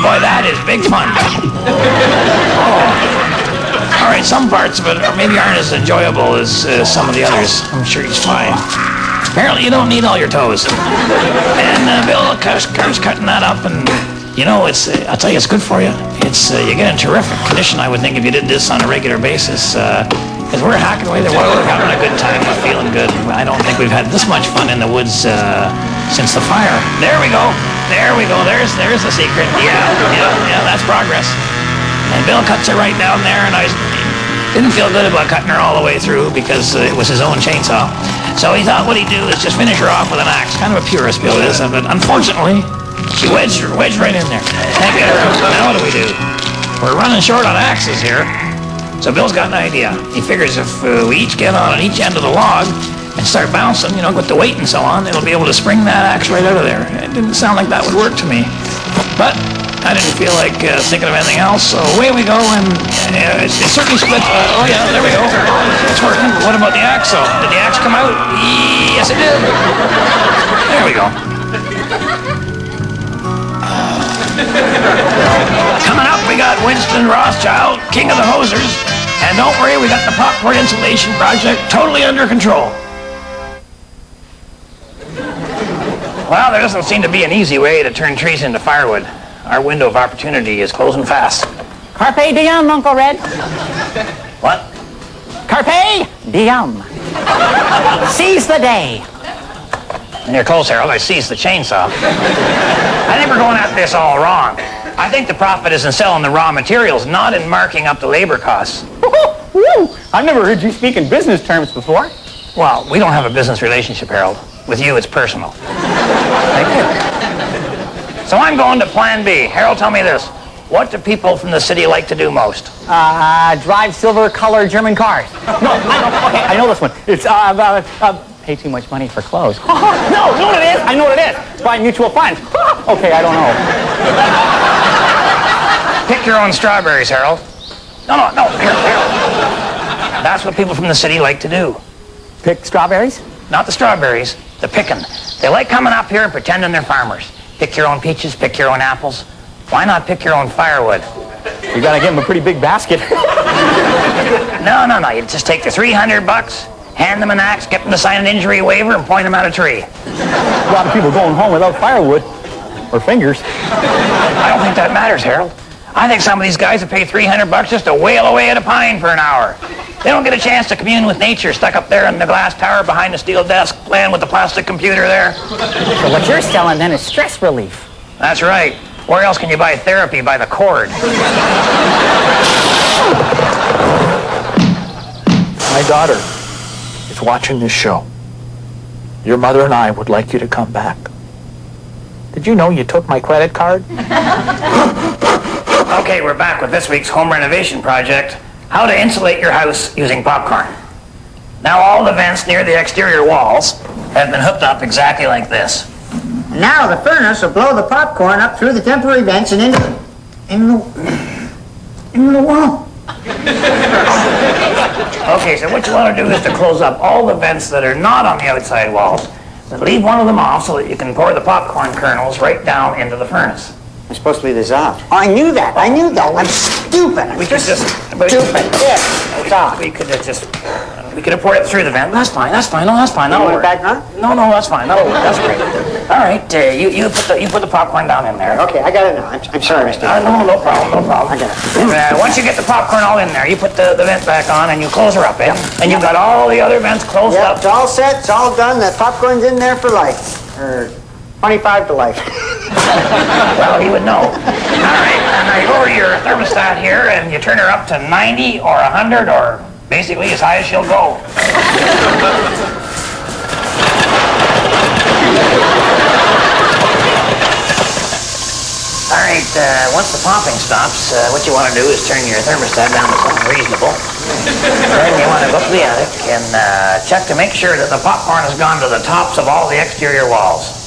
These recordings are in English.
boy, that is big fun. Oh. All right, some parts of it maybe aren't as enjoyable as some of the others. I'm sure he's fine. Apparently, you don't need all your toes. And Bill car's cutting that up, and you know, I'll tell you, it's good for you. You get in terrific condition, I would think, if you did this on a regular basis. Because we're hacking away there, we're having a good time, we're feeling good. I don't think we've had this much fun in the woods since the fire. There we go. There we go. There's the secret. Yeah, that's progress. And Bill cuts her right down there, and I didn't feel good about cutting her all the way through because it was his own chainsaw. So he thought what he'd do is just finish her off with an axe. Kind of a purist, Bill is, but unfortunately, she wedged right in there. Can't get her out. Now what do we do? We're running short on axes here. So Bill's got an idea. He figures if we each get on each end of the log and start bouncing, you know, with the weight and so on, it'll be able to spring that axe right out of there. It didn't sound like that would work to me. But I didn't feel like thinking of anything else, so away we go, and it certainly split. Oh yeah, there we go. It's working. But what about the axe, though? Did the axe come out? Yes, it did. There we go. Coming up, we got Winston Rothschild, king of the hosers. And don't worry, we got the popcorn insulation project totally under control. Well, there doesn't seem to be an easy way to turn trees into firewood. Our window of opportunity is closing fast. Carpe diem, Uncle Red. What? Carpe diem. Seize the day. And you're close, Harold. I seized the chainsaw. I think we're going at this all wrong. I think the profit is in selling the raw materials, not in marking up the labor costs. I've never heard you speak in business terms before. Well, we don't have a business relationship, Harold. With you, it's personal. Thank you. So I'm going to Plan B. Harold, tell me this. What do people from the city like to do most? Drive silver-colored German cars. No, I know this one. It's, pay too much money for clothes. No, know what it is? I know what it is. Buy mutual funds. Okay, I don't know. Pick your own strawberries, Harold. No, Harold. That's what people from the city like to do. Pick strawberries? Not the strawberries, the picking. They like coming up here and pretending they're farmers. Pick your own peaches, pick your own apples. Why not pick your own firewood? You gotta give them a pretty big basket. No. You just take the $300, hand them an axe, get them to sign an injury waiver, and point them at a tree. A lot of people going home without firewood. Or fingers. I don't think that matters, Harold. I think some of these guys would pay $300 just to wail away at a pine for an hour. They don't get a chance to commune with nature stuck up there in the glass tower behind the steel desk playing with the plastic computer there. So what you're selling then is stress relief. That's right. Where else can you buy therapy by the cord? My daughter is watching this show. Your mother and I would like you to come back. Did you know you took my credit card? Okay, we're back with this week's home renovation project. How to insulate your house using popcorn. Now all the vents near the exterior walls have been hooked up exactly like this. Now the furnace will blow the popcorn up through the temporary vents and into the wall. Okay, so what you want to do is to close up all the vents that are not on the outside walls, but leave one of them off so that you can pour the popcorn kernels right down into the furnace. I'm supposed to leave this off. Oh, I knew that. I'm stupid. We could just stupid. Yeah, it's off. We could have poured it through the vent. That's fine. No, that's fine. That'll work. Back on? No, that's fine. That'll work. That's great. All right, you put the popcorn down in there. Okay, I got it now. I'm sorry, Mr. No problem. I got it. Once you get the popcorn all in there, you put the vent back on and you close her up, eh? And you've got all the other vents closed up. It's all set. It's all done. The popcorn's in there for life. Or 25 to life. Well, he would know. All right, and now you lower your thermostat here and you turn her up to 90 or 100 or basically as high as she'll go. All right, once the popping stops, what you want to do is turn your thermostat down to something reasonable. Then you want to go up to the attic and check to make sure that the popcorn has gone to the tops of all the exterior walls.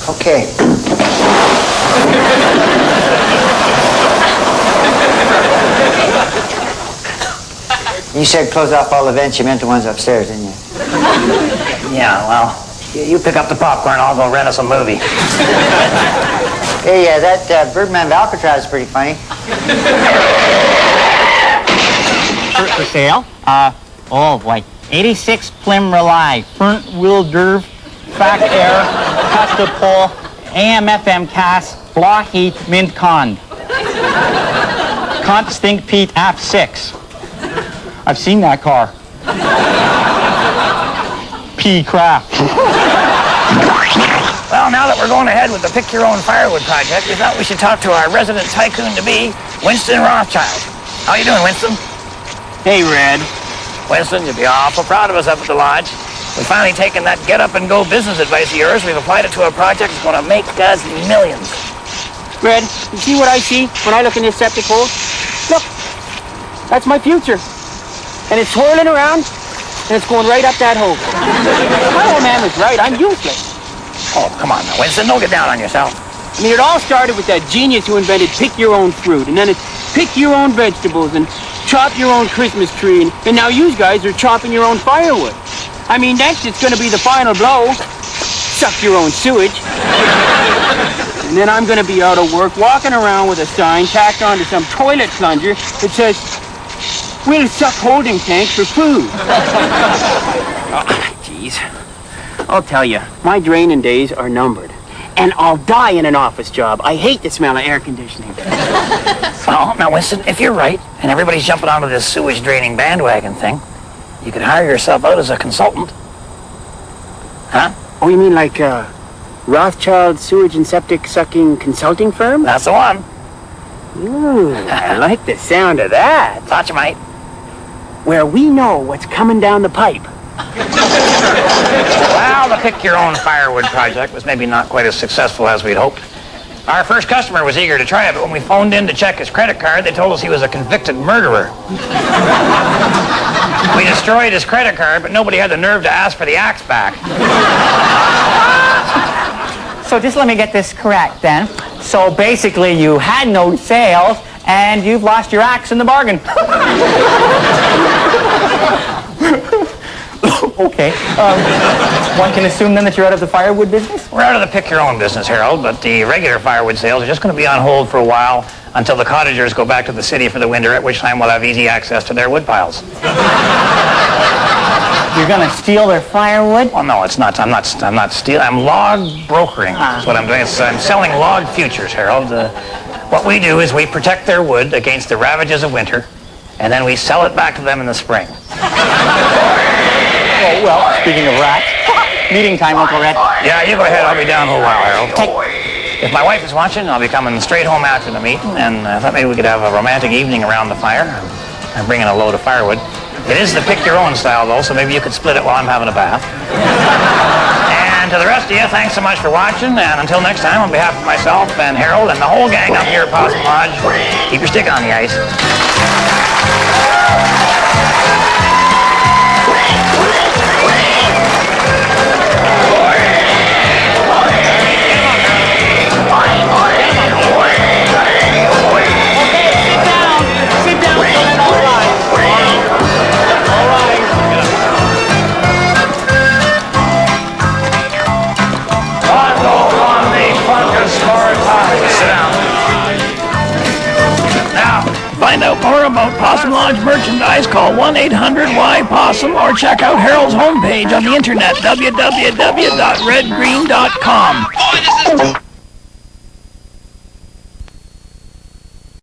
Okay. You said close off all the vents. You meant the ones upstairs, didn't you? Yeah, well, You pick up the popcorn, I'll go rent us a movie. Hey, that Birdman of Alcatraz is pretty funny. For sale? Oh boy. 86 Plim Rely, front wheel drive, track air, Costa Pole, AM FM cast, Blah Heat, Mint Con. Cont Stink Pete App 6. I've seen that car. P crap. Well, now that we're going ahead with the Pick Your Own Firewood Project, we thought we should talk to our resident tycoon-to-be, Winston Rothschild. How you doing, Winston? Hey, Red. Winston, you'll be awful proud of us up at the lodge. We've finally taken that get-up-and-go business advice of yours. We've applied it to a project that's going to make us millions. Red, you see what I see when I look in this septic hole? Look, that's my future. And it's swirling around, and it's going right up that hole. My old man was right, I'm useless. Oh, come on now, Winston, don't get down on yourself. I mean, it all started with that genius who invented pick your own fruit, and then it's pick your own vegetables, and chop your own Christmas tree, and now you guys are chopping your own firewood. I mean, next it's going to be the final blow. Suck your own sewage. And then I'm going to be out of work, walking around with a sign tacked onto some toilet plunger that says, "We'll suck holding tanks for food." Jeez. I'll tell you, my draining days are numbered. And I'll die in an office job. I hate the smell of air conditioning. Well, now, Winston, if you're right, and everybody's jumping onto this sewage draining bandwagon thing, you could hire yourself out as a consultant. Huh? Oh, you mean like Rothschild Sewage and Septic Sucking Consulting Firm? That's the one. Ooh, I like the sound of that. Thought you might. Where we know what's coming down the pipe. Well, the Pick Your Own Firewood Project was maybe not quite as successful as we'd hoped. Our first customer was eager to try it, but when we phoned in to check his credit card, they told us he was a convicted murderer. We destroyed his credit card, but nobody had the nerve to ask for the axe back. So just let me get this correct then. So basically you had no sales and you've lost your axe in the bargain. Okay. One can assume then that you're out of the firewood business? We're out of the Pick Your Own business, Harold, but the regular firewood sales are just going to be on hold for a while until the cottagers go back to the city for the winter, at which time we'll have easy access to their wood piles. You're going to steal their firewood? Well, no, it's not. I'm not stealing. I'm log brokering. That's what I'm doing. I'm selling log futures, Harold. What we do is we protect their wood against the ravages of winter, and then we sell it back to them in the spring. Oh, well, speaking of rats, meeting time, Uncle Red. Yeah, you go ahead. I'll be down a little while, Harold. If my wife is watching, I'll be coming straight home after the meeting, and I thought maybe we could have a romantic evening around the fire. I'm bringing a load of firewood. It is the Pick Your Own style, though, so maybe you could split it while I'm having a bath. And to the rest of you, thanks so much for watching, and until next time, on behalf of myself and Harold and the whole gang up here at Possum Lodge, keep your stick on the ice. Find out more about Possum Lodge merchandise, call 1-800-Y-POSSUM or check out Harold's homepage on the internet, www.redgreen.com.